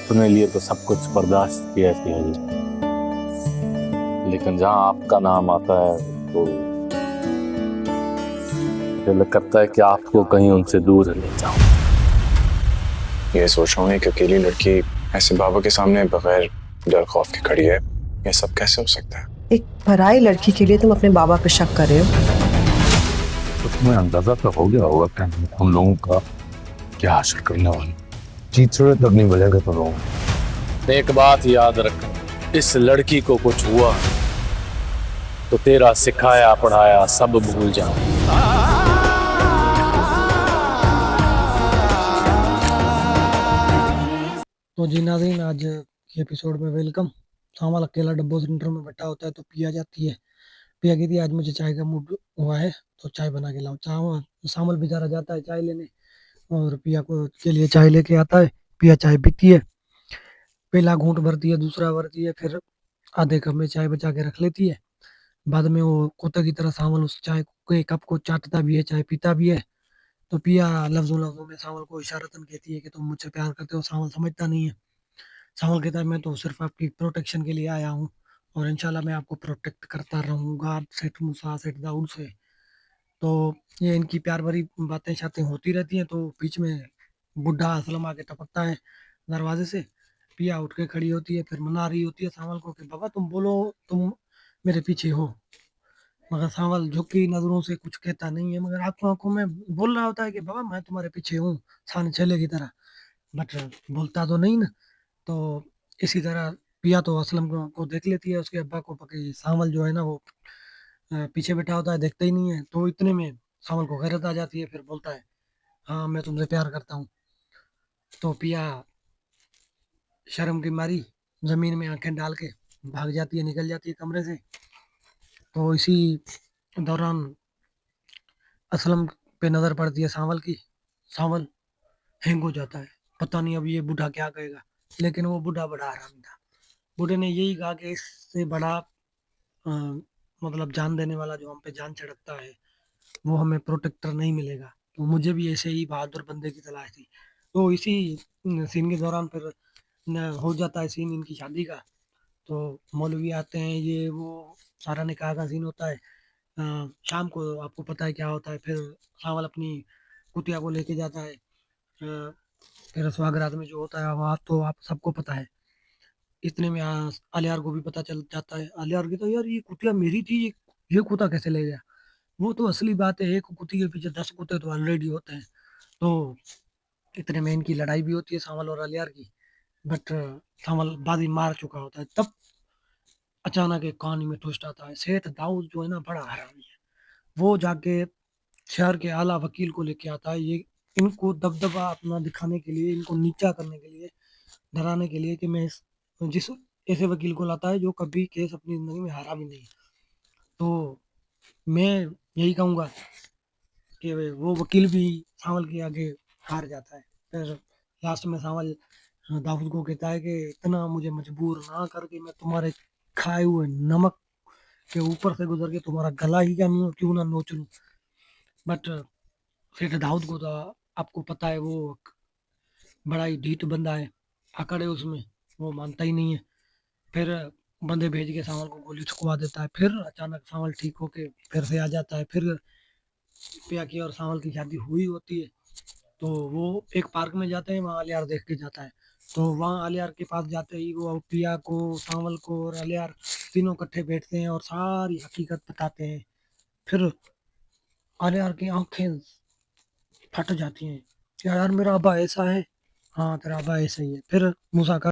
अपने लिए तो सब कुछ बर्दाश्त किया किया जी, लेकिन जहाँ आपका नाम आता है तो दिल करता है कि आपको कहीं उनसे दूर ले जाऊं। ये सोच रहा हूँ एक अकेली लड़की ऐसे बाबा के सामने बगैर डर खौफ के खड़ी है। ये सब कैसे हो सकता है? एक पराई लड़की के लिए तुम अपने बाबा पे शक कर रहे हो? तो तुम्हें अंदाजा तो हो गया होगा कि हम लोगों का क्या हासिल करने वाले। जीत छोड़े तब नहीं बजेगा तो लोग। एक बात याद रख, इस लड़की को कुछ हुआ तो तेरा सिखाया पढ़ाया सब भूल जा। तो जी नाज़रीन, आज के एपिसोड में वेलकम। सामल अकेला डब्बो सेंटर में बैठा होता है तो पिया जाती है। पिया कहती है आज मुझे चाय का मूड हुआ है तो चाय बना के लाओ। चाय सामल बेचारा जाता है चाय लेने और पिया को के लिए चाय लेके आता है। पिया चाय पीती है, पहला घूंट भरती है, दूसरा भरती है, फिर आधे कप में चाय बचा के रख लेती है। बाद में वो कुत्ते की तरह सामल उस चाय के कप को चाटता भी है, चाय पीता भी है। तो पिया लफ्जों लफ्जों में सामल को इशारतन कहती है कि तुम मुझसे प्यार करते हो। सामल समझता नहीं है। सामल कहता है मैं तो सिर्फ आपकी प्रोटेक्शन के लिए आया हूँ और इंशाल्लाह मैं आपको प्रोटेक्ट करता रहूंगा सेठ मूसा सेठ दाऊद से। तो ये इनकी प्यार भरी बातें शातें होती रहती हैं। तो बीच में बुढ़ा असलम आके टपकता है दरवाजे से। पिया उठ के खड़ी होती है, फिर मना रही होती है सावल को कि बाबा तुम बोलो, तुम मेरे पीछे हो। मगर सावल झुकी नजरों से कुछ कहता नहीं है, मगर आंखों आंखों में बोल रहा होता है कि बाबा मैं तुम्हारे पीछे हूँ, सान छेले की तरह। बट बोलता तो नहीं ना। तो इसी तरह पिया तो असलम को देख लेती है, उसके अब्बा को, पके सावल जो है ना वो पीछे बैठा होता है, देखता ही नहीं है। तो इतने में सावल को गैरत आ जाती है, फिर बोलता है हाँ मैं तुमसे प्यार करता हूँ। तो पिया शर्म की मारी जमीन में आंखें डाल के भाग जाती है, निकल जाती है कमरे से। तो इसी दौरान असलम पे नजर पड़ती है सांवल की। सांवल हैंग हो जाता है, पता नहीं अब ये बूढ़ा क्या कहेगा। लेकिन वो बूढ़ा बड़ा हरामी था। बूढ़े ने यही कहा कि इससे बड़ा मतलब जान देने वाला जो हम पे जान छिड़कता है वो हमें प्रोटेक्टर नहीं मिलेगा। तो मुझे भी ऐसे ही बहादुर बंदे की तलाश थी। तो इसी सीन के दौरान फिर हो जाता है सीन इनकी शादी का। तो मौलवी आते हैं, ये वो सारा निकाह का सीन होता है। शाम को आपको पता है क्या होता है, फिर सावल अपनी कुतिया को लेके जाता है। फिर सुहागरात में जो होता है वहाँ तो आप सबको पता है। इतने में आलियार को भी पता चल जाता है। आलियार की तो यार ये कुतिया मेरी थी, ये कुत्ता कैसे ले गया। वो तो असली बात है, एक कुत्ते के पीछे 10 कुत्ते तो ऑलरेडी होते हैं। तो इतने में इनकी लड़ाई भी होती है सावल और आलियार की। बट सावल बाजी मार चुका होता है। तब अचानक एक कहानी में ट्विस्ट आता है। सेठ दाऊद जो है ना बड़ा हरामी है। वो जाके शहर के आला वकील को लेके आता है, ये इनको दबदबा अपना दिखाने के लिए, इनको नीचा करने के लिए, डराने के लिए कि मैं जिस ऐसे वकील को लाता है जो कभी केस अपनी जिंदगी में हारा भी नहीं। तो मैं यही कहूंगा कि वो वकील भी सांवल के आगे हार जाता है। फिर लास्ट में सांवल दाऊद को कहता है कि इतना मुझे मजबूर ना करके मैं तुम्हारे खाए हुए नमक के ऊपर से गुजर के तुम्हारा गला ही क्या क्यों ना नोच लूं। बट सेठ दाऊद को तो आपको पता है वो बड़ा ही ढीठ बंदा है, अकड़ है उसमें, वो मानता ही नहीं है। फिर बंदे भेज के सांवल को गोली चुकवा देता है। फिर अचानक सांवल ठीक होके फिर से आ जाता है। फिर पिया की और सांवल की शादी हुई होती है। तो वो एक पार्क में जाते हैं, वहाँ अलियार देख के जाता है। तो वहाँ अलियार के पास जाते ही वो पिया को, सांवल को और अलियार तीनों इकट्ठे बैठते हैं और सारी हकीकत बताते हैं। फिर अलियार की आंखें फट जाती हैं कि यार मेरा अब्बा ऐसा है। हाँ तेरा अब्बा ऐसा ही है। फिर मूसा का